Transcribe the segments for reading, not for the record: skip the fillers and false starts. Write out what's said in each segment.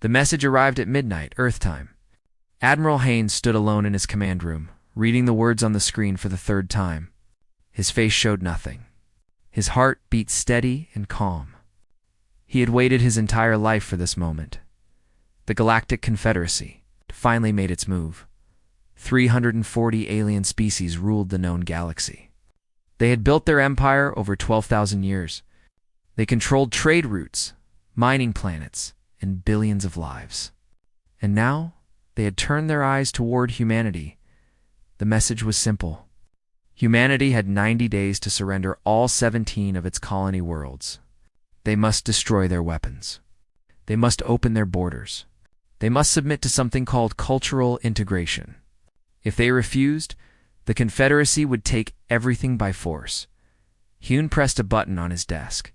The message arrived at midnight, Earth time. Admiral Haynes stood alone in his command room, reading the words on the screen for the third time. His face showed nothing. His heart beat steady and calm. He had waited his entire life for this moment. The Galactic Confederacy finally made its move. 340 alien species ruled the known galaxy. They had built their empire over 12,000 years. They controlled trade routes, mining planets, and billions of lives. And now, they had turned their eyes toward humanity. The message was simple. Humanity had 90 days to surrender all 17 of its colony worlds. They must destroy their weapons. They must open their borders. They must submit to something called cultural integration. If they refused, the Confederacy would take everything by force. Hune pressed a button on his desk.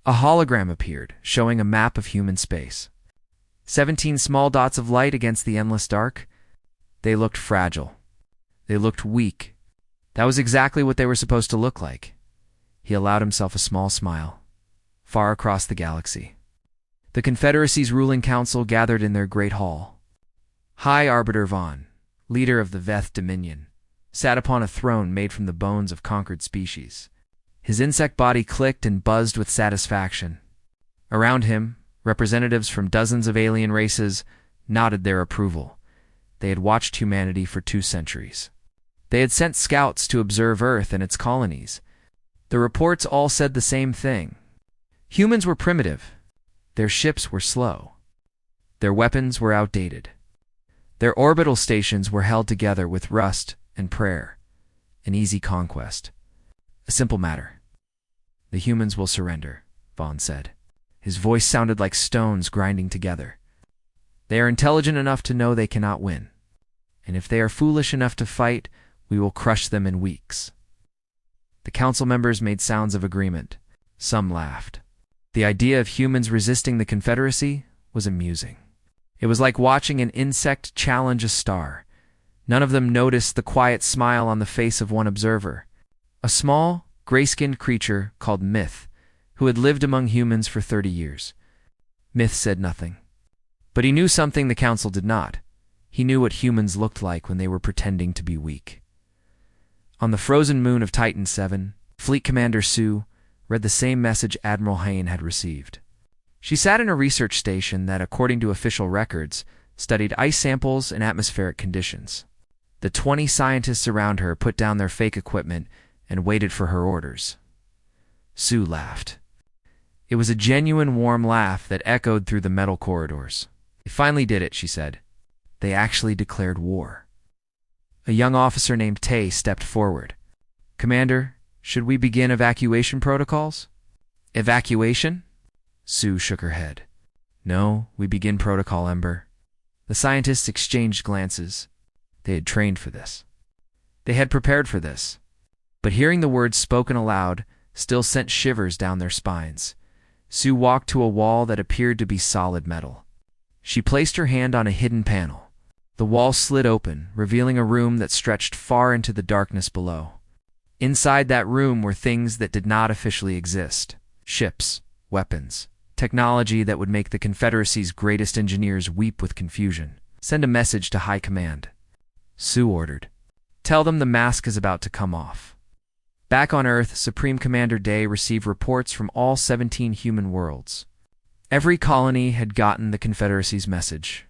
A hologram appeared, showing a map of human space. 17 small dots of light against the endless dark. They looked fragile. They looked weak. That was exactly what they were supposed to look like. He allowed himself a small smile. Far across the galaxy, the Confederacy's ruling council gathered in their great hall. High Arbiter Vaughn, leader of the Veth Dominion, sat upon a throne made from the bones of conquered species. His insect body clicked and buzzed with satisfaction. Around him, representatives from dozens of alien races nodded their approval. They had watched humanity for 2 centuries. They had sent scouts to observe Earth and its colonies. The reports all said the same thing. Humans were primitive. Their ships were slow. Their weapons were outdated. Their orbital stations were held together with rust and prayer. An easy conquest. A simple matter. The humans will surrender, Vaughn said. His voice sounded like stones grinding together. They are intelligent enough to know they cannot win. And if they are foolish enough to fight, we will crush them in weeks. The council members made sounds of agreement. Some laughed. The idea of humans resisting the Confederacy was amusing. It was like watching an insect challenge a star. None of them noticed the quiet smile on the face of one observer. A small, gray-skinned creature called Myth, who had lived among humans for 30 years. Myth said nothing. But he knew something the council did not. He knew what humans looked like when they were pretending to be weak. On the frozen moon of Titan 7, Fleet Commander Sue read the same message Admiral Hayne had received. She sat in a research station that, according to official records, studied ice samples and atmospheric conditions. The 20 scientists around her put down their fake equipment and waited for her orders. Sue laughed. It was a genuine warm laugh that echoed through the metal corridors. They finally did it, she said. They actually declared war. A young officer named Tay stepped forward. Commander, should we begin evacuation protocols? Evacuation? Sue shook her head. No, we begin Protocol Ember. The scientists exchanged glances. They had trained for this. They had prepared for this. But hearing the words spoken aloud still sent shivers down their spines. Sue walked to a wall that appeared to be solid metal. She placed her hand on a hidden panel. The wall slid open, revealing a room that stretched far into the darkness below. Inside that room were things that did not officially exist. Ships, weapons, technology that would make the Confederacy's greatest engineers weep with confusion. Send a message to High Command. Sue ordered. Tell them the mask is about to come off. Back on Earth, Supreme Commander Day received reports from all 17 human worlds. Every colony had gotten the Confederacy's message.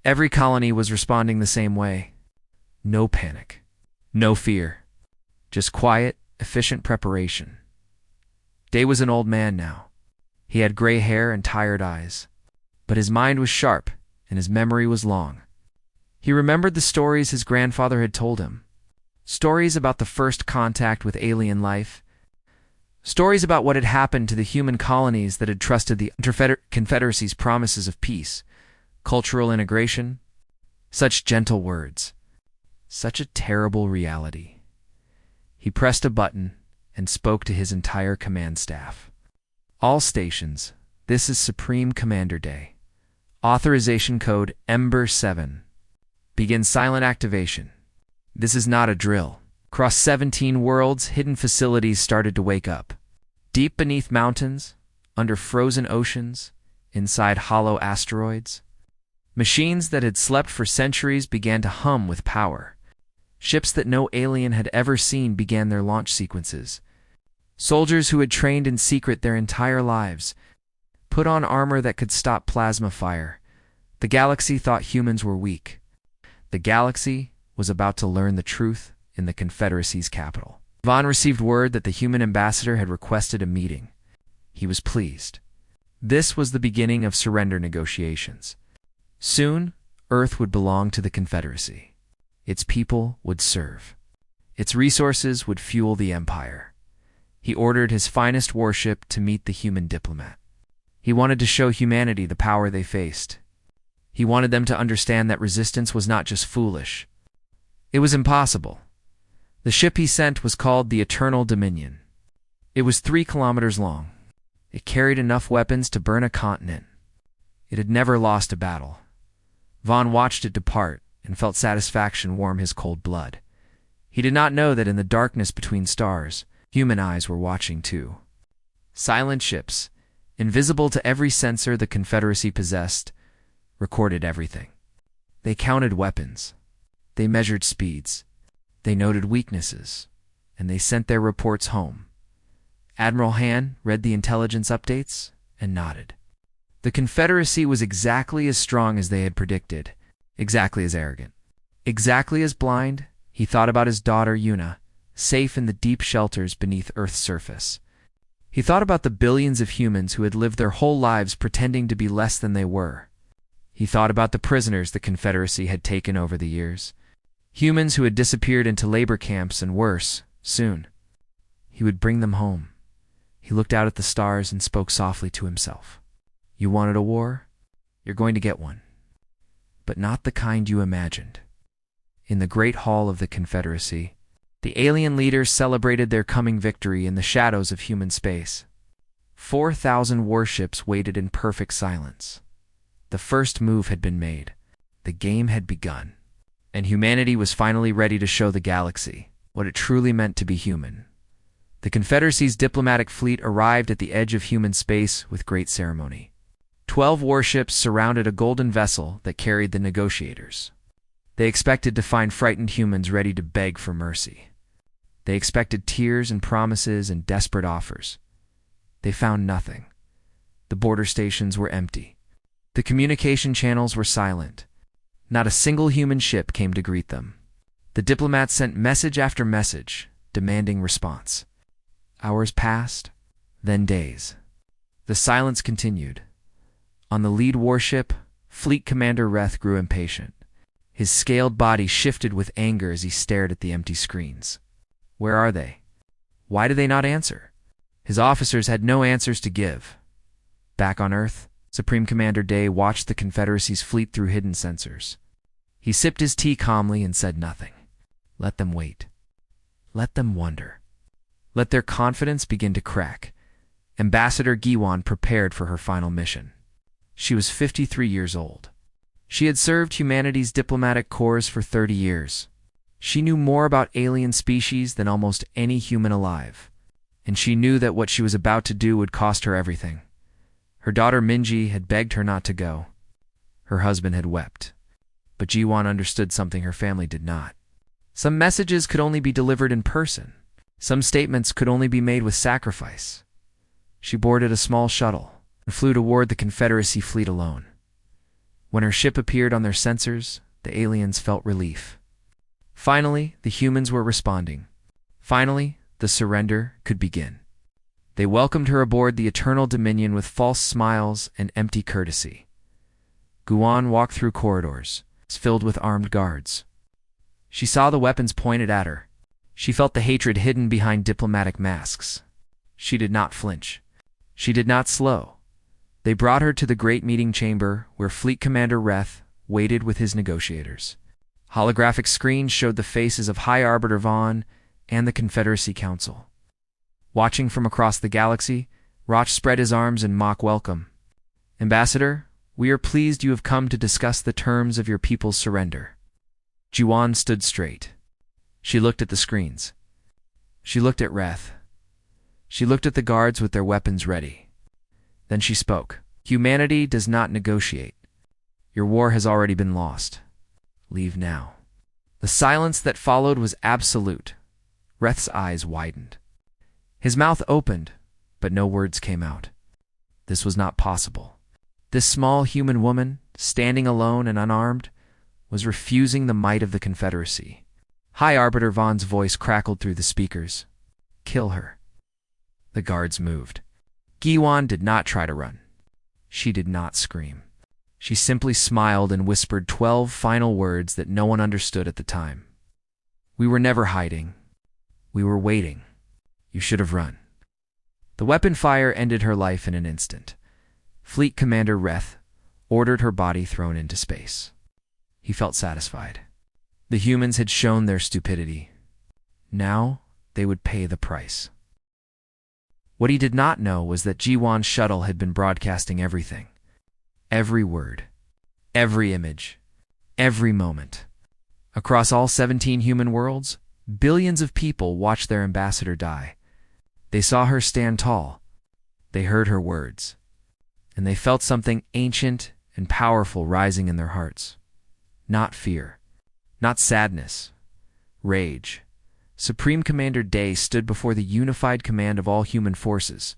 Every colony was responding the same way. No panic. No fear. Just quiet, efficient preparation. Day was an old man now. He had gray hair and tired eyes. But his mind was sharp, and his memory was long. He remembered the stories his grandfather had told him. Stories about the first contact with alien life. Stories about what had happened to the human colonies that had trusted the Confederacy's promises of peace, cultural integration. Such gentle words. Such a terrible reality. He pressed a button and spoke to his entire command staff. All stations, this is Supreme Commander Day. Authorization code Ember 7. Begin silent activation. This is not a drill. Across 17 worlds, hidden facilities started to wake up. Deep beneath mountains, under frozen oceans, inside hollow asteroids. Machines that had slept for centuries began to hum with power. Ships that no alien had ever seen began their launch sequences. Soldiers who had trained in secret their entire lives put on armor that could stop plasma fire. The galaxy thought humans were weak. The galaxy was about to learn the truth in the Confederacy's capital. Vaughn received word that the human ambassador had requested a meeting. He was pleased. This was the beginning of surrender negotiations. Soon, Earth would belong to the Confederacy. Its people would serve. Its resources would fuel the Empire. He ordered his finest warship to meet the human diplomat. He wanted to show humanity the power they faced. He wanted them to understand that resistance was not just foolish. It was impossible. The ship he sent was called the Eternal Dominion. It was 3 kilometers long. It carried enough weapons to burn a continent. It had never lost a battle. Vaughn watched it depart and felt satisfaction warm his cold blood. He did not know that in the darkness between stars, human eyes were watching too. Silent ships, invisible to every sensor the Confederacy possessed, recorded everything. They counted weapons. They measured speeds. They noted weaknesses. And they sent their reports home. Admiral Han read the intelligence updates and nodded. The Confederacy was exactly as strong as they had predicted, exactly as arrogant, exactly as blind. He thought about his daughter Yuna, safe in the deep shelters beneath Earth's surface. He thought about the billions of humans who had lived their whole lives pretending to be less than they were. He thought about the prisoners the Confederacy had taken over the years, humans who had disappeared into labor camps and worse, soon. He would bring them home. He looked out at the stars and spoke softly to himself. You wanted a war? You're going to get one. But not the kind you imagined. In the Great Hall of the Confederacy, the alien leaders celebrated their coming victory in the shadows of human space. 4,000 warships waited in perfect silence. The first move had been made. The game had begun. And humanity was finally ready to show the galaxy what it truly meant to be human. The Confederacy's diplomatic fleet arrived at the edge of human space with great ceremony. 12 warships surrounded a golden vessel that carried the negotiators. They expected to find frightened humans ready to beg for mercy. They expected tears and promises and desperate offers. They found nothing. The border stations were empty. The communication channels were silent. Not a single human ship came to greet them. The diplomats sent message after message, demanding response. Hours passed, then days. The silence continued. On the lead warship, Fleet Commander Reth grew impatient. His scaled body shifted with anger as he stared at the empty screens. Where are they? Why do they not answer? His officers had no answers to give. Back on Earth, Supreme Commander Day watched the Confederacy's fleet through hidden sensors. He sipped his tea calmly and said nothing. Let them wait. Let them wonder. Let their confidence begin to crack. Ambassador Giwan prepared for her final mission. She was 53 years old. She had served humanity's diplomatic corps for 30 years. She knew more about alien species than almost any human alive. And she knew that what she was about to do would cost her everything. Her daughter Minji had begged her not to go. Her husband had wept. But Jiwan understood something her family did not. Some messages could only be delivered in person. Some statements could only be made with sacrifice. She boarded a small shuttle and flew toward the Confederacy fleet alone. When her ship appeared on their sensors, the aliens felt relief. Finally, the humans were responding. Finally, the surrender could begin. They welcomed her aboard the Eternal Dominion with false smiles and empty courtesy. Guan walked through corridors filled with armed guards. She saw the weapons pointed at her. She felt the hatred hidden behind diplomatic masks. She did not flinch. She did not slow. They brought her to the great meeting chamber where Fleet Commander Reth waited with his negotiators. Holographic screens showed the faces of High Arbiter Vaughn and the Confederacy Council. Watching from across the galaxy, Roch spread his arms in mock welcome. Ambassador, we are pleased you have come to discuss the terms of your people's surrender. Jiwan stood straight. She looked at the screens. She looked at Reth. She looked at the guards with their weapons ready. Then she spoke. Humanity does not negotiate. Your war has already been lost. Leave now. The silence that followed was absolute. Reth's eyes widened. His mouth opened, but no words came out. This was not possible. This small human woman, standing alone and unarmed, was refusing the might of the Confederacy. High Arbiter Vaughn's voice crackled through the speakers. Kill her. The guards moved. Giwan did not try to run. She did not scream. She simply smiled and whispered 12 final words that no one understood at the time. We were never hiding. We were waiting. You should have run. The weapon fire ended her life in an instant. Fleet Commander Reth ordered her body thrown into space. He felt satisfied. The humans had shown their stupidity. Now they would pay the price. What he did not know was that Giwan's shuttle had been broadcasting everything. Every word, every image, every moment. Across all 17 human worlds, billions of people watched their ambassador die. They saw her stand tall. They heard her words. And they felt something ancient and powerful rising in their hearts. Not fear, not sadness, rage. Supreme Commander Day stood before the unified command of all human forces.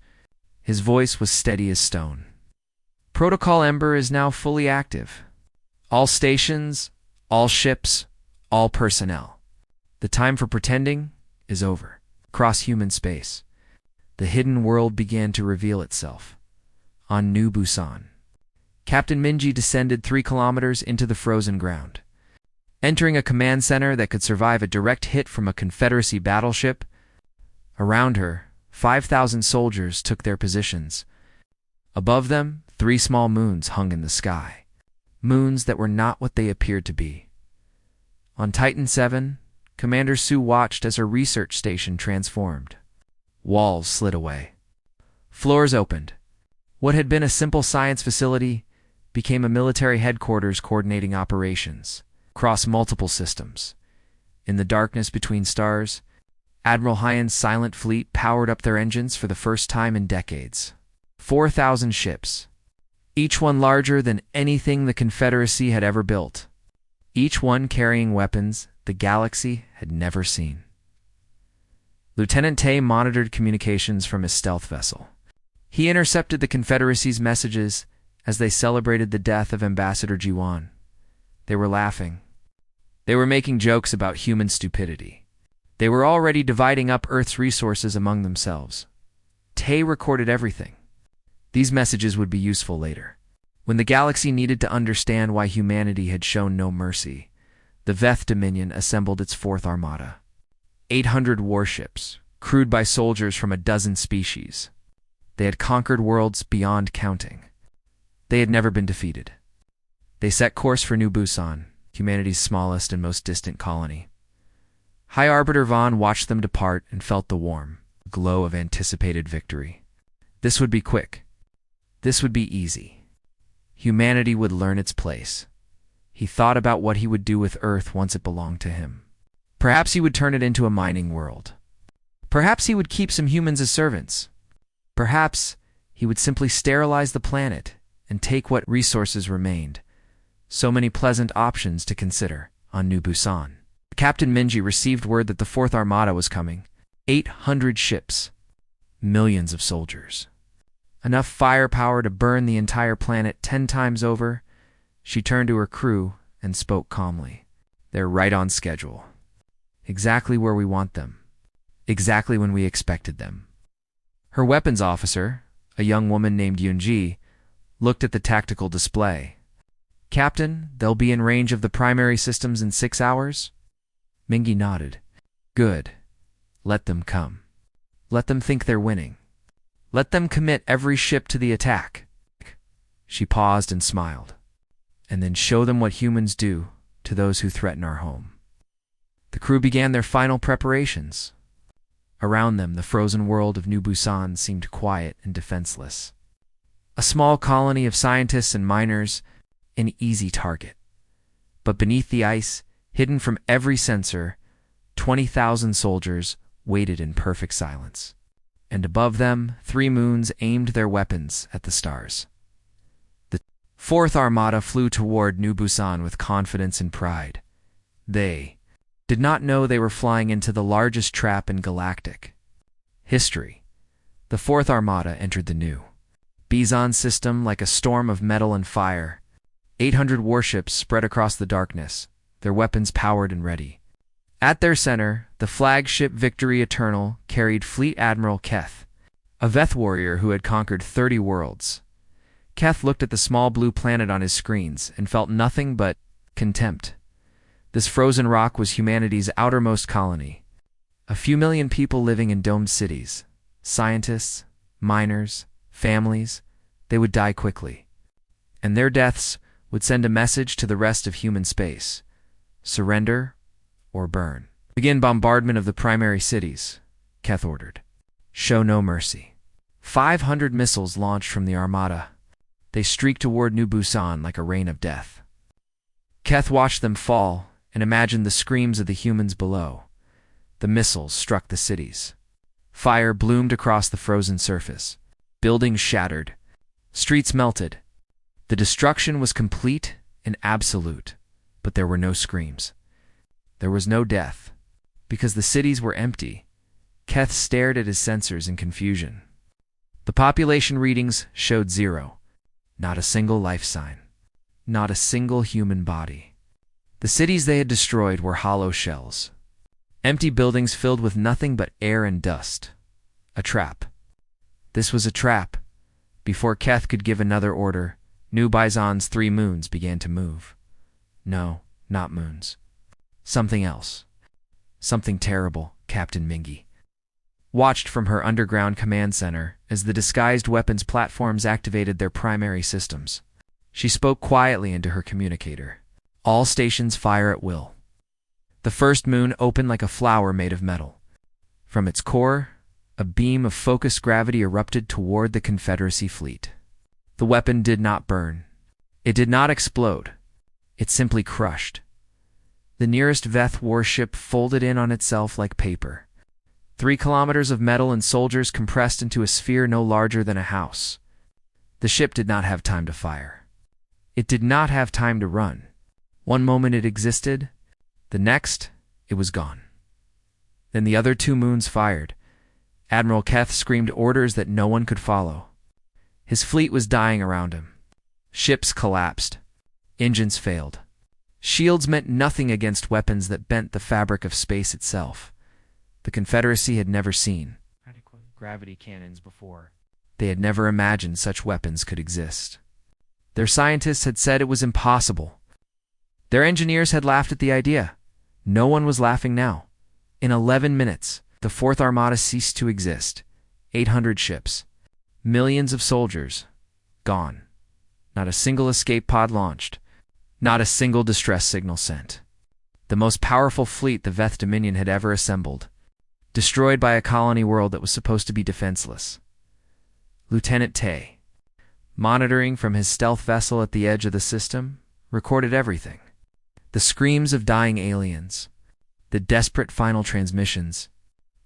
His voice was steady as stone. Protocol Ember is now fully active. All stations, all ships, all personnel. The time for pretending is over. Across human space, the hidden world began to reveal itself. On New Busan, Captain Minji descended 3 kilometers into the frozen ground. Entering a command center that could survive a direct hit from a Confederacy battleship, around her, 5,000 soldiers took their positions. Above them, 3 small moons hung in the sky. Moons that were not what they appeared to be. On Titan 7, Commander Su watched as her research station transformed. Walls slid away. Floors opened. What had been a simple science facility became a military headquarters coordinating operations across multiple systems. In the darkness between stars, Admiral Hyan's silent fleet powered up their engines for the first time in decades. 4,000 ships, each one larger than anything the Confederacy had ever built. Each one carrying weapons the galaxy had never seen. Lieutenant Tay monitored communications from his stealth vessel. He intercepted the Confederacy's messages as they celebrated the death of Ambassador Giwan. They were laughing. They were making jokes about human stupidity. They were already dividing up Earth's resources among themselves. Tay recorded everything. These messages would be useful later. When the galaxy needed to understand why humanity had shown no mercy, the Veth Dominion assembled its 4th Armada. 800 warships, crewed by soldiers from a dozen species. They had conquered worlds beyond counting. They had never been defeated. They set course for New Busan, humanity's smallest and most distant colony. High Arbiter Vaughn watched them depart and felt the warm glow of anticipated victory. This would be quick. This would be easy. Humanity would learn its place. He thought about what he would do with Earth once it belonged to him. Perhaps he would turn it into a mining world. Perhaps he would keep some humans as servants. Perhaps he would simply sterilize the planet and take what resources remained. So many pleasant options to consider on New Busan. Captain Minji received word that the 4th Armada was coming. 800 ships. Millions of soldiers. Enough firepower to burn the entire planet 10 times over. She turned to her crew and spoke calmly. They're right on schedule. Exactly where we want them. Exactly when we expected them. Her weapons officer, a young woman named Yunji, looked at the tactical display. Captain, they'll be in range of the primary systems in 6 hours? Mingi nodded. Good. Let them come. Let them think they're winning. Let them commit every ship to the attack. She paused and smiled. And then show them what humans do to those who threaten our home. The crew began their final preparations. Around them, the frozen world of New Busan seemed quiet and defenseless. A small colony of scientists and miners, an easy target. But beneath the ice, hidden from every sensor, 20,000 soldiers waited in perfect silence. And above them, 3 moons aimed their weapons at the stars. Fourth Armada flew toward New Busan with confidence and pride. They did not know they were flying into the largest trap in galactic history. The Fourth Armada entered the New Busan system like a storm of metal and fire. 800 warships spread across the darkness, their weapons powered and ready. At their center, the flagship Victory Eternal carried Fleet Admiral Keth, a Veth warrior who had conquered 30 worlds. Keth looked at the small blue planet on his screens and felt nothing but contempt. This frozen rock was humanity's outermost colony. A few million people living in domed cities. Scientists, miners, families, they would die quickly. And their deaths would send a message to the rest of human space. Surrender or burn. Begin bombardment of the primary cities, Keth ordered. Show no mercy. 500 missiles launched from the Armada. They streaked toward New Busan like a rain of death. Keth watched them fall and imagined the screams of the humans below. The missiles struck the cities. Fire bloomed across the frozen surface. Buildings shattered. Streets melted. The destruction was complete and absolute, but there were no screams. There was no death. Because the cities were empty, Keth stared at his sensors in confusion. The population readings showed 0. Not a single life sign. Not a single human body. The cities they had destroyed were hollow shells. Empty buildings filled with nothing but air and dust. A trap. This was a trap. Before Keth could give another order, New Busan's 3 moons began to move. No, not moons. Something else. Something terrible, Captain Mingy watched from her underground command center as the disguised weapons platforms activated their primary systems. She spoke quietly into her communicator. All stations fire at will. The first moon opened like a flower made of metal. From its core, a beam of focused gravity erupted toward the Confederacy fleet. The weapon did not burn. It did not explode. It simply crushed. The nearest Veth warship folded in on itself like paper. 3 kilometers of metal and soldiers compressed into a sphere no larger than a house. The ship did not have time to fire. It did not have time to run. One moment it existed, the next it was gone. Then the other 2 moons fired. Admiral Keth screamed orders that no one could follow. His fleet was dying around him. Ships collapsed. Engines failed. Shields meant nothing against weapons that bent the fabric of space itself. The Confederacy had never seen gravity cannons before. They had never imagined such weapons could exist. Their scientists had said it was impossible. Their engineers had laughed at the idea. No one was laughing now. In 11 minutes, the Fourth Armada ceased to exist. 800 ships. Millions of soldiers. Gone. Not a single escape pod launched. Not a single distress signal sent. The most powerful fleet the Veth Dominion had ever assembled. Destroyed by a colony world that was supposed to be defenseless. Lieutenant Tay, monitoring from his stealth vessel at the edge of the system, recorded everything. The screams of dying aliens. The desperate final transmissions.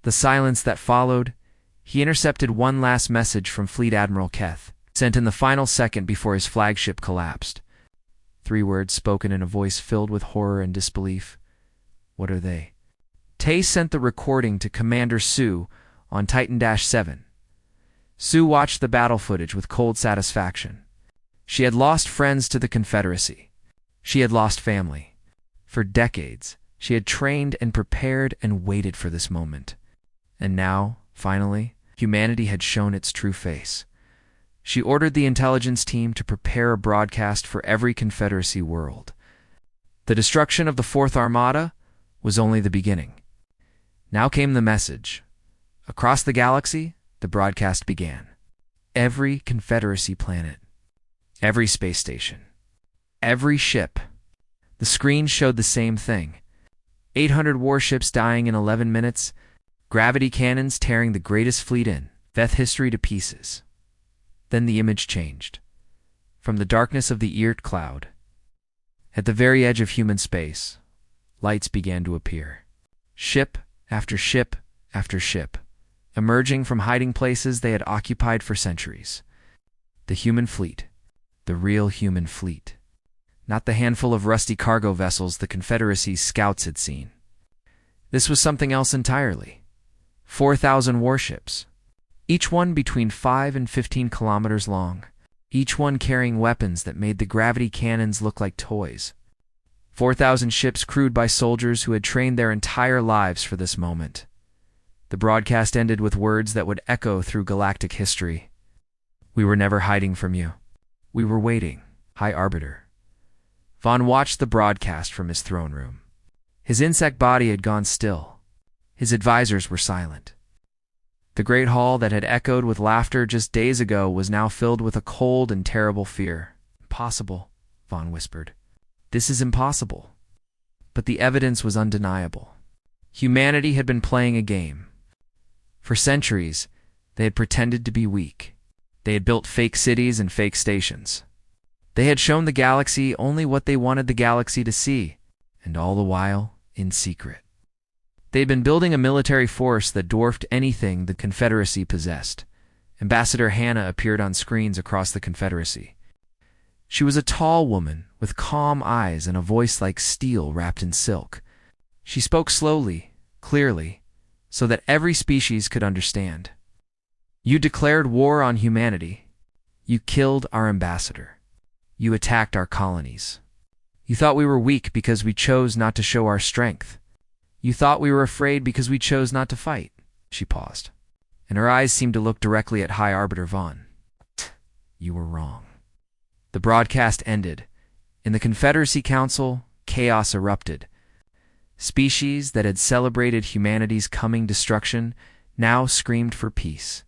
The silence that followed. He intercepted one last message from Fleet Admiral Keth, sent in the final second before his flagship collapsed. 3 words spoken in a voice filled with horror and disbelief. What are they? Tay sent the recording to Commander Sue on Titan-7. Sue watched the battle footage with cold satisfaction. She had lost friends to the Confederacy. She had lost family. For decades, she had trained and prepared and waited for this moment. And now, finally, humanity had shown its true face. She ordered the intelligence team to prepare a broadcast for every Confederacy world. The destruction of the Fourth Armada was only the beginning. Now came the message. Across the galaxy, the broadcast began. Every Confederacy planet, every space station, every ship. The screen showed the same thing. 800 warships dying in 11 minutes, gravity cannons tearing the greatest fleet in Veth history to pieces. Then the image changed. From the darkness of the Oort cloud, at the very edge of human space, lights began to appear. Ship after ship after ship, emerging from hiding places they had occupied for centuries. The human fleet, the real human fleet. Not the handful of rusty cargo vessels the Confederacy's scouts had seen. This was something else entirely. 4,000 warships, each one between 5 and 15 kilometers long, each one carrying weapons that made the gravity cannons look like toys. 4,000 ships crewed by soldiers who had trained their entire lives for this moment. The broadcast ended with words that would echo through galactic history. "We were never hiding from you. We were waiting, High Arbiter." Vaughn watched the broadcast from his throne room. His insect body had gone still. His advisors were silent. The great hall that had echoed with laughter just days ago was now filled with a cold and terrible fear. "Impossible," Vaughn whispered. "This is impossible." But the evidence was undeniable. Humanity had been playing a game. For centuries, they had pretended to be weak. They had built fake cities and fake stations. They had shown the galaxy only what they wanted the galaxy to see, and all the while, in secret. They had been building a military force that dwarfed anything the Confederacy possessed. Ambassador Hannah appeared on screens across the Confederacy. She was a tall woman with calm eyes and a voice like steel wrapped in silk. She spoke slowly, clearly, so that every species could understand. "You declared war on humanity. You killed our ambassador. You attacked our colonies. You thought we were weak because we chose not to show our strength. You thought we were afraid because we chose not to fight." She paused, and her eyes seemed to look directly at High Arbiter Vaughn. "You were wrong." The broadcast ended. In the Confederacy Council, chaos erupted. Species that had celebrated humanity's coming destruction now screamed for peace.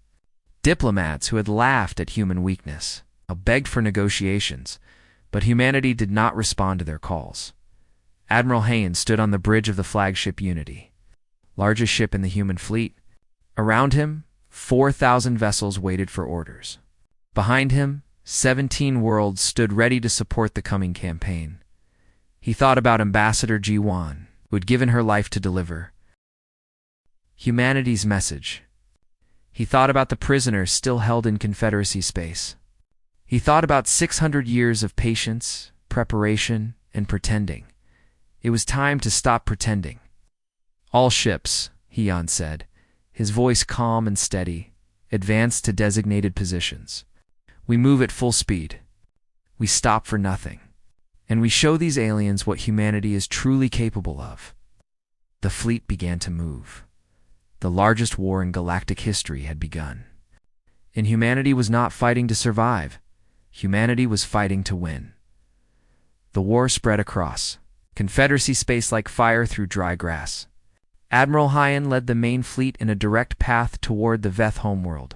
Diplomats who had laughed at human weakness now begged for negotiations, but humanity did not respond to their calls. Admiral Haynes stood on the bridge of the flagship Unity, largest ship in the human fleet. Around him, 4,000 vessels waited for orders. Behind him, 17 worlds stood ready to support the coming campaign. He thought about Ambassador G1, who had given her life to deliver humanity's message. He thought about the prisoners still held in Confederacy space. He thought about 600 years of patience, preparation, and pretending. It was time to stop pretending. "All ships," Heon said, his voice calm and steady, "advance to designated positions. We move at full speed. We stop for nothing. And we show these aliens what humanity is truly capable of." The fleet began to move. The largest war in galactic history had begun. And humanity was not fighting to survive. Humanity was fighting to win. The war spread across Confederacy space like fire through dry grass. Admiral Hyan led the main fleet in a direct path toward the Veth homeworld.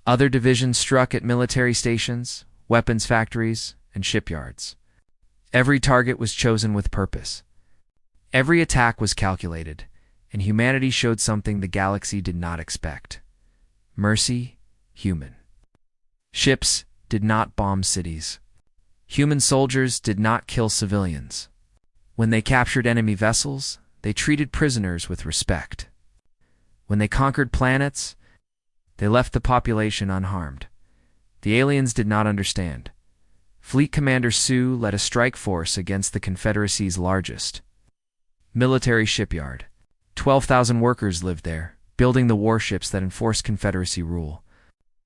Other divisions struck at military stations, weapons factories, and shipyards. Every target was chosen with purpose. Every attack was calculated, and humanity showed something the galaxy did not expect. Mercy, human. Ships did not bomb cities. Human soldiers did not kill civilians. When they captured enemy vessels, they treated prisoners with respect. When they conquered planets, they left the population unharmed. The aliens did not understand. Fleet Commander Sue led a strike force against the Confederacy's largest military shipyard. 12,000 workers lived there, building the warships that enforced Confederacy rule.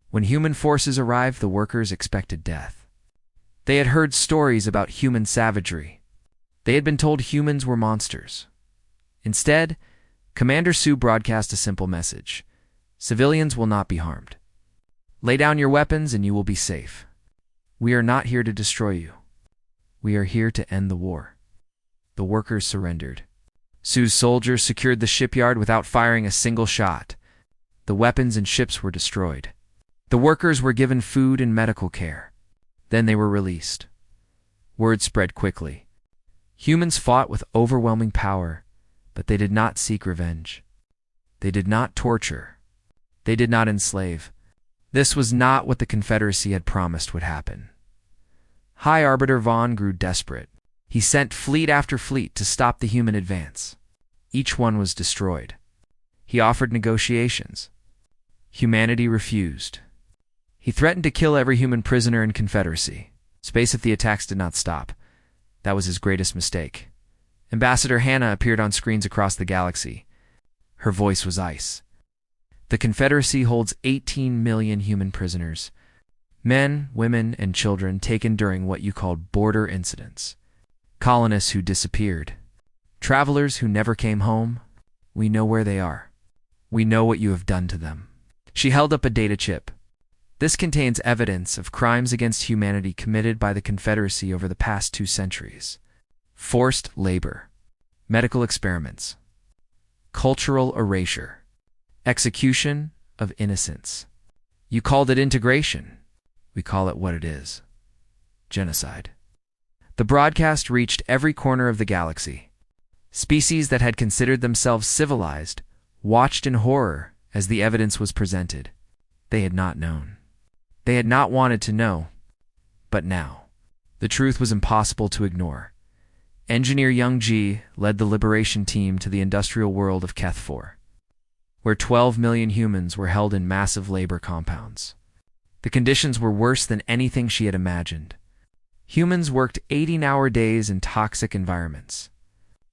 When human forces arrived, the workers expected death. They had heard stories about human savagery. They had been told humans were monsters. Instead, Commander Sue broadcast a simple message: civilians will not be harmed. Lay down your weapons and you will be safe. We are not here to destroy you. We are here to end the war. The workers surrendered. Sue's soldiers secured the shipyard without firing a single shot. The weapons and ships were destroyed. The workers were given food and medical care. Then they were released. Word spread quickly. Humans fought with overwhelming power, but they did not seek revenge. They did not torture. They did not enslave. This was not what the Confederacy had promised would happen. High Arbiter Vaughn grew desperate. He sent fleet after fleet to stop the human advance. Each one was destroyed. He offered negotiations. Humanity refused. He threatened to kill every human prisoner in Confederacy. Space if the attacks did not stop. That was his greatest mistake. Ambassador Hannah appeared on screens across the galaxy. Her voice was ice. The Confederacy holds 18 million human prisoners. Men, women, and children taken during what you called border incidents. Colonists who disappeared. Travelers who never came home. We know where they are. We know what you have done to them. She held up a data chip. This contains evidence of crimes against humanity committed by the Confederacy over the past 2 centuries. Forced labor. Medical experiments. Cultural erasure. Execution of innocents. You called it integration. We call it what it is. Genocide. The broadcast reached every corner of the galaxy. Species that had considered themselves civilized watched in horror as the evidence was presented. They had not known. They had not wanted to know. But now, the truth was impossible to ignore. Engineer Young Ji led the liberation team to the industrial world of Keth 4, where 12 million humans were held in massive labor compounds. The conditions were worse than anything she had imagined. Humans worked 18-hour days in toxic environments.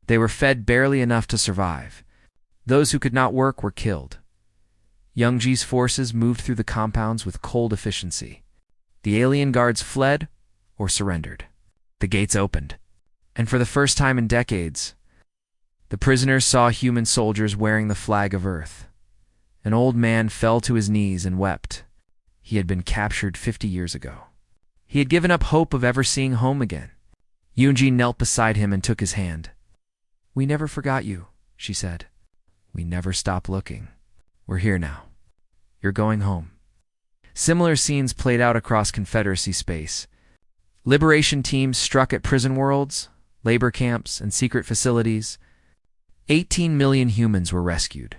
They were fed barely enough to survive. Those who could not work were killed. Young Ji's forces moved through the compounds with cold efficiency. The alien guards fled or surrendered. The gates opened, and for the first time in decades, the prisoners saw human soldiers wearing the flag of Earth. An old man fell to his knees and wept. He had been captured 50 years ago. He had given up hope of ever seeing home again. Yoonji knelt beside him and took his hand. "We never forgot you," she said. "We never stopped looking. We're here now. You're going home." Similar scenes played out across Confederacy space. Liberation teams struck at prison worlds, labor camps, and secret facilities. 18 million humans were rescued.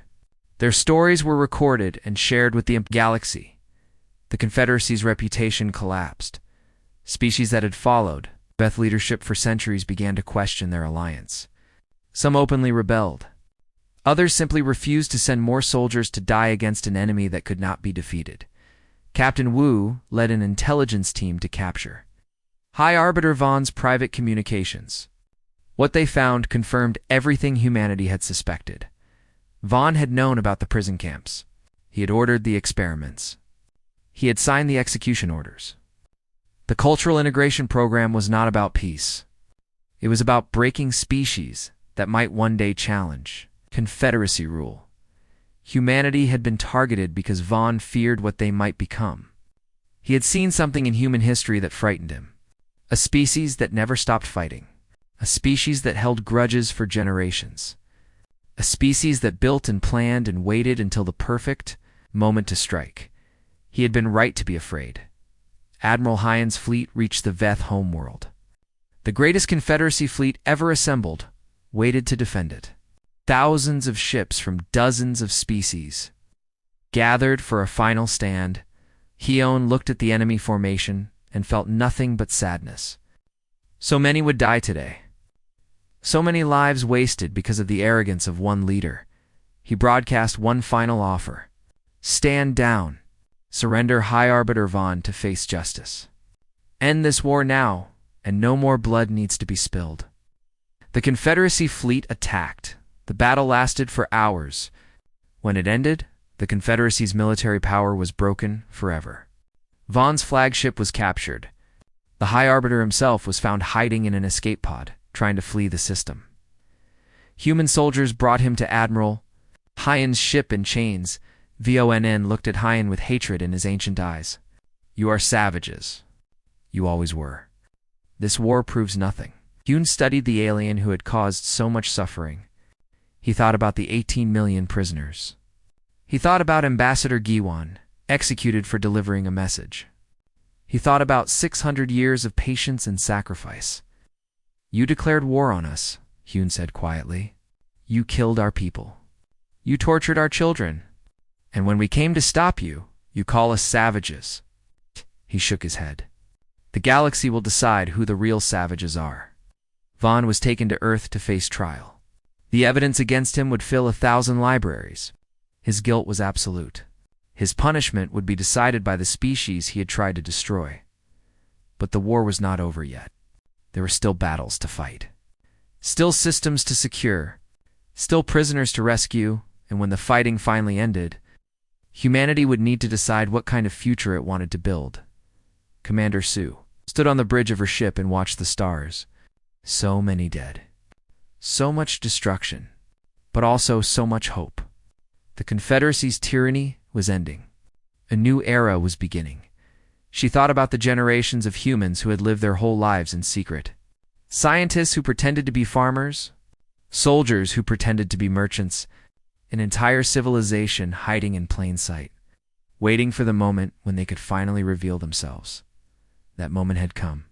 Their stories were recorded and shared with the galaxy. The Confederacy's reputation collapsed. Species that had followed Beth leadership for centuries began to question their alliance. Some openly rebelled. Others simply refused to send more soldiers to die against an enemy that could not be defeated. Captain Wu led an intelligence team to capture High Arbiter Vaughn's private communications. What they found confirmed everything humanity had suspected. Vaughn had known about the prison camps. He had ordered the experiments. He had signed the execution orders. The cultural integration program was not about peace. It was about breaking species that might one day challenge Confederacy rule. Humanity had been targeted because Vaughn feared what they might become. He had seen something in human history that frightened him. A species that never stopped fighting. A species that held grudges for generations. A species that built and planned and waited until the perfect moment to strike. He had been right to be afraid. Admiral Hyan's fleet reached the Veth homeworld. The greatest Confederacy fleet ever assembled waited to defend it. Thousands of ships from dozens of species gathered for a final stand. Hyon looked at the enemy formation and felt nothing but sadness. So many would die today. So many lives wasted because of the arrogance of one leader. He broadcast one final offer. Stand down. Surrender High Arbiter Vaughn to face justice. End this war now, and no more blood needs to be spilled. The Confederacy fleet attacked. The battle lasted for hours. When it ended, the Confederacy's military power was broken forever. Vaughn's flagship was captured. The High Arbiter himself was found hiding in an escape pod, trying to flee the system. Human soldiers brought him to Admiral Hyan's ship in chains. Vonn looked at Hyan with hatred in his ancient eyes. "You are savages. You always were. This war proves nothing." Yoon studied the alien who had caused so much suffering. He thought about the 18 million prisoners. He thought about Ambassador Giwan, executed for delivering a message. He thought about 600 years of patience and sacrifice. "You declared war on us," Yoon said quietly. "You killed our people. You tortured our children. And when we came to stop you, you call us savages." He shook his head. "The galaxy will decide who the real savages are." Vaughn was taken to Earth to face trial. The evidence against him would fill 1,000 libraries. His guilt was absolute. His punishment would be decided by the species he had tried to destroy. But the war was not over yet. There were still battles to fight. Still systems to secure. Still prisoners to rescue, and when the fighting finally ended, humanity would need to decide what kind of future it wanted to build. Commander Sue stood on the bridge of her ship and watched the stars. So many dead. So much destruction. But also so much hope. The Confederacy's tyranny was ending. A new era was beginning. She thought about the generations of humans who had lived their whole lives in secret. Scientists who pretended to be farmers, soldiers who pretended to be merchants, an entire civilization hiding in plain sight, waiting for the moment when they could finally reveal themselves. That moment had come.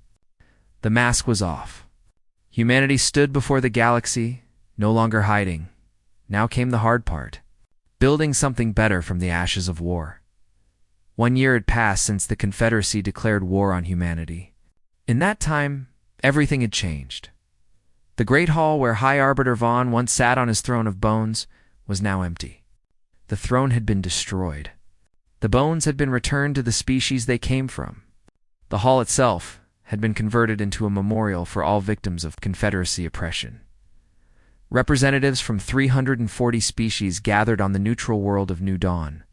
The mask was off. Humanity stood before the galaxy, no longer hiding. Now came the hard part, building something better from the ashes of war. 1 year had passed since the Confederacy declared war on humanity. In that time, everything had changed. The great hall where High Arbiter Vaughn once sat on his throne of bones was now empty. The throne had been destroyed. The bones had been returned to the species they came from. The hall itself had been converted into a memorial for all victims of Confederacy oppression. Representatives from 340 species gathered on the neutral world of New Dawn,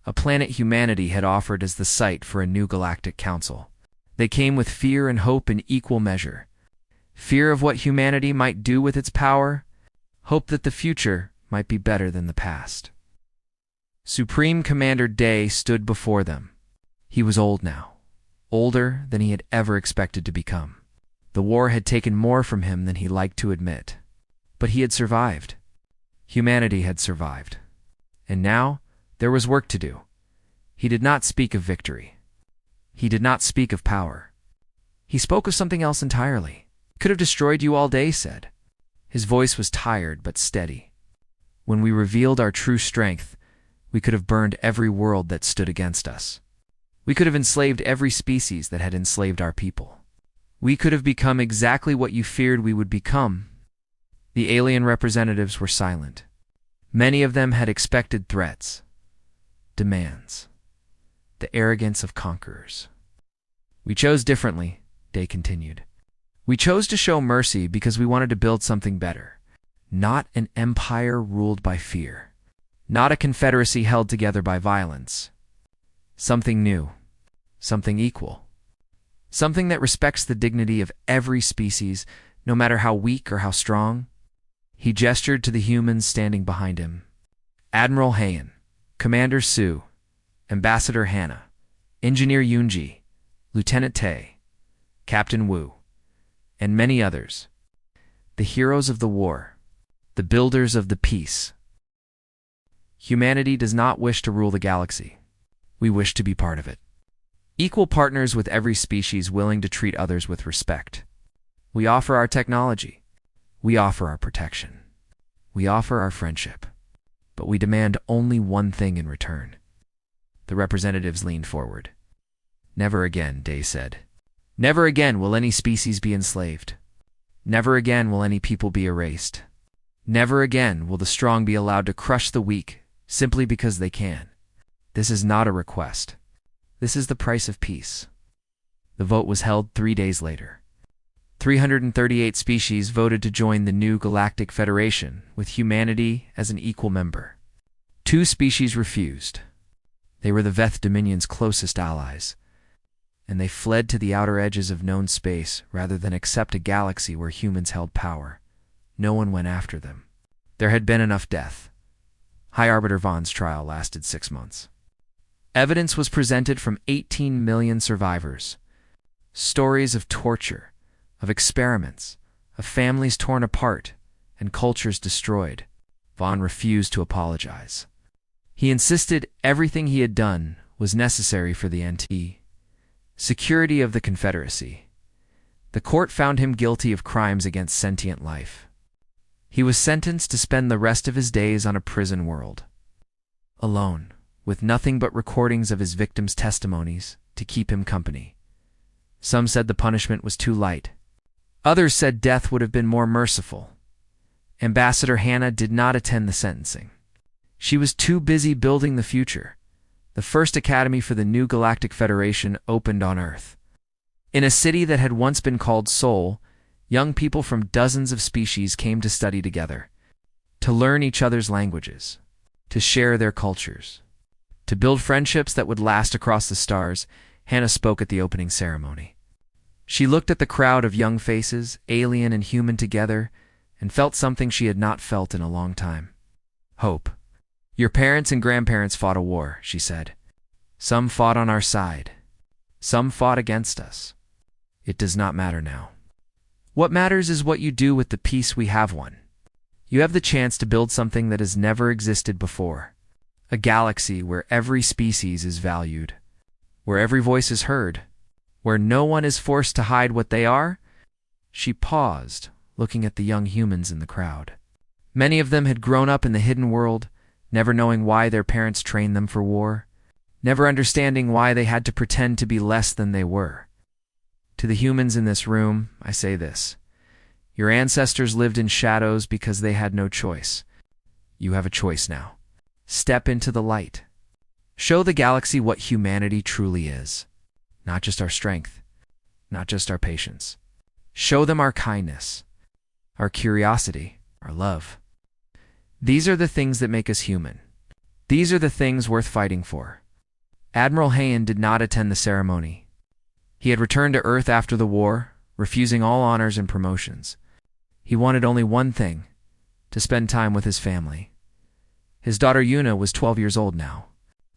a planet humanity had offered as the site for a new galactic council. They came with fear and hope in equal measure. Fear of what humanity might do with its power, hope that the future might be better than the past. Supreme Commander Day stood before them. He was old now, older than he had ever expected to become. The war had taken more from him than he liked to admit. But he had survived. Humanity had survived. And now, there was work to do. He did not speak of victory. He did not speak of power. He spoke of something else entirely. Could have destroyed you all day, said. His voice was tired but steady. When we revealed our true strength, we could have burned every world that stood against us. We could have enslaved every species that had enslaved our people. We could have become exactly what you feared we would become. The alien representatives were silent. Many of them had expected threats, demands, the arrogance of conquerors. We chose differently, Day continued. We chose to show mercy because we wanted to build something better. Not an empire ruled by fear. Not a confederacy held together by violence. Something new. Something equal. Something that respects the dignity of every species, no matter how weak or how strong. He gestured to the humans standing behind him. Admiral Hayan, Commander Sue, Ambassador Hannah, Engineer Yunji, Lieutenant Tay, Captain Wu, and many others. The heroes of the war, the builders of the peace. Humanity does not wish to rule the galaxy. We wish to be part of it. Equal partners with every species willing to treat others with respect. We offer our technology. We offer our protection. We offer our friendship. But we demand only one thing in return. The representatives leaned forward. Never again, Day said. Never again will any species be enslaved. Never again will any people be erased. Never again will the strong be allowed to crush the weak simply because they can. This is not a request. This is the price of peace. The vote was held 3 days later. 338 species voted to join the new Galactic Federation, with humanity as an equal member. 2 species refused. They were the Veth Dominion's closest allies, and they fled to the outer edges of known space rather than accept a galaxy where humans held power. No one went after them. There had been enough death. High Arbiter Vaughn's trial lasted 6 months. Evidence was presented from 18 million survivors. Stories of torture, of experiments, of families torn apart, and cultures destroyed. Vaughn refused to apologize. He insisted everything he had done was necessary for the NT security of the Confederacy. The court found him guilty of crimes against sentient life. He was sentenced to spend the rest of his days on a prison world, alone, with nothing but recordings of his victims' testimonies to keep him company. Some said the punishment was too light. Others said death would have been more merciful. Ambassador Hannah did not attend the sentencing. She was too busy building the future. The first academy for the new Galactic Federation opened on Earth. In a city that had once been called Seoul, young people from dozens of species came to study together, to learn each other's languages, to share their cultures, to build friendships that would last across the stars. Hannah spoke at the opening ceremony. She looked at the crowd of young faces, alien and human together, and felt something she had not felt in a long time. Hope. Your parents and grandparents fought a war, she said. Some fought on our side. Some fought against us. It does not matter now. What matters is what you do with the peace we have won. You have the chance to build something that has never existed before. A galaxy where every species is valued, where every voice is heard, where no one is forced to hide what they are. She paused, looking at the young humans in the crowd. Many of them had grown up in the hidden world, never knowing why their parents trained them for war, never understanding why they had to pretend to be less than they were. To the humans in this room, I say this. Your ancestors lived in shadows because they had no choice. You have a choice now. Step into the light. Show the galaxy what humanity truly is. Not just our strength, not just our patience. Show them our kindness, our curiosity, our love. These are the things that make us human. These are the things worth fighting for. Admiral Hayan did not attend the ceremony. He had returned to Earth after the war, refusing all honors and promotions. He wanted only one thing, to spend time with his family. His daughter Yuna was 12 years old now.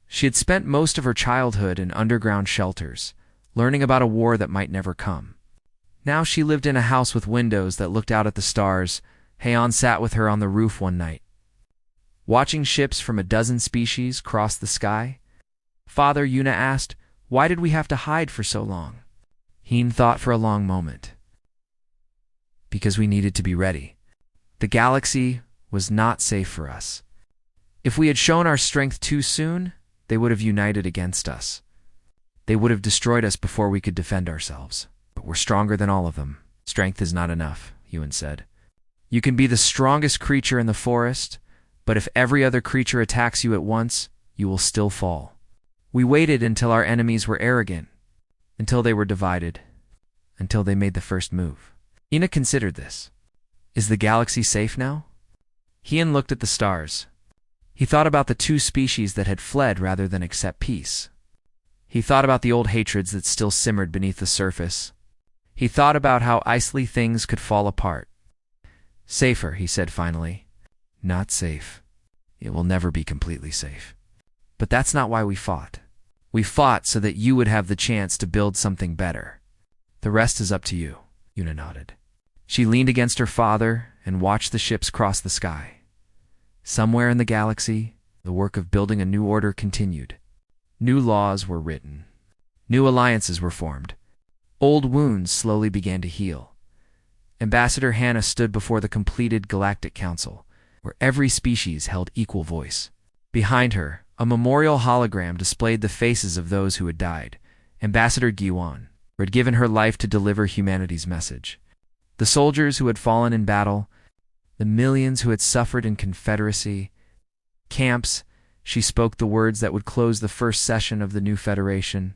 She had spent most of her childhood in underground shelters, learning about a war that might never come. Now she lived in a house with windows that looked out at the stars. Hayan sat with her on the roof one night, watching ships from a dozen species cross the sky. Father, Yuna asked, why did we have to hide for so long? Hayan thought for a long moment. Because we needed to be ready. The galaxy was not safe for us. If we had shown our strength too soon, they would have united against us. They would have destroyed us before we could defend ourselves. But we're stronger than all of them. Strength is not enough, Yuan said. You can be the strongest creature in the forest, but if every other creature attacks you at once, you will still fall. We waited until our enemies were arrogant, until they were divided, until they made the first move. Ina considered this. Is the galaxy safe now? Hian looked at the stars. He thought about the two species that had fled rather than accept peace. He thought about the old hatreds that still simmered beneath the surface. He thought about how easily things could fall apart. Safer, he said finally. Not safe. It will never be completely safe. But that's not why we fought. We fought so that you would have the chance to build something better. The rest is up to you, Yuna nodded. She leaned against her father and watched the ships cross the sky. Somewhere in the galaxy, the work of building a new order continued. New laws were written. New alliances were formed. Old wounds slowly began to heal. Ambassador Hannah stood before the completed Galactic Council, where every species held equal voice. Behind her, a memorial hologram displayed the faces of those who had died. Ambassador Giwan, who had given her life to deliver humanity's message. The soldiers who had fallen in battle, the millions who had suffered in Confederacy camps. She spoke the words that would close the first session of the new Federation.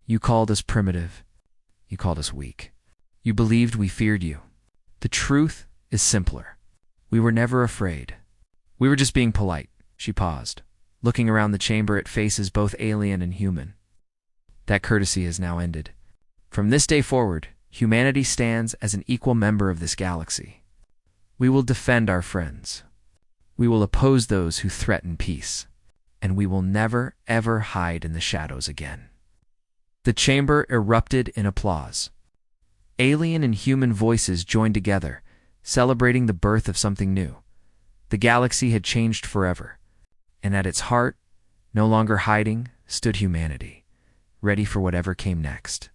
You called us primitive. You called us weak. You believed we feared you. The truth is simpler. We were never afraid. We were just being polite. She paused, looking around the chamber at faces both alien and human. That courtesy has now ended. From this day forward, humanity stands as an equal member of this galaxy. We will defend our friends. We will oppose those who threaten peace. And we will never, ever hide in the shadows again. The chamber erupted in applause. Alien and human voices joined together, celebrating the birth of something new. The galaxy had changed forever. And at its heart, no longer hiding, stood humanity, ready for whatever came next.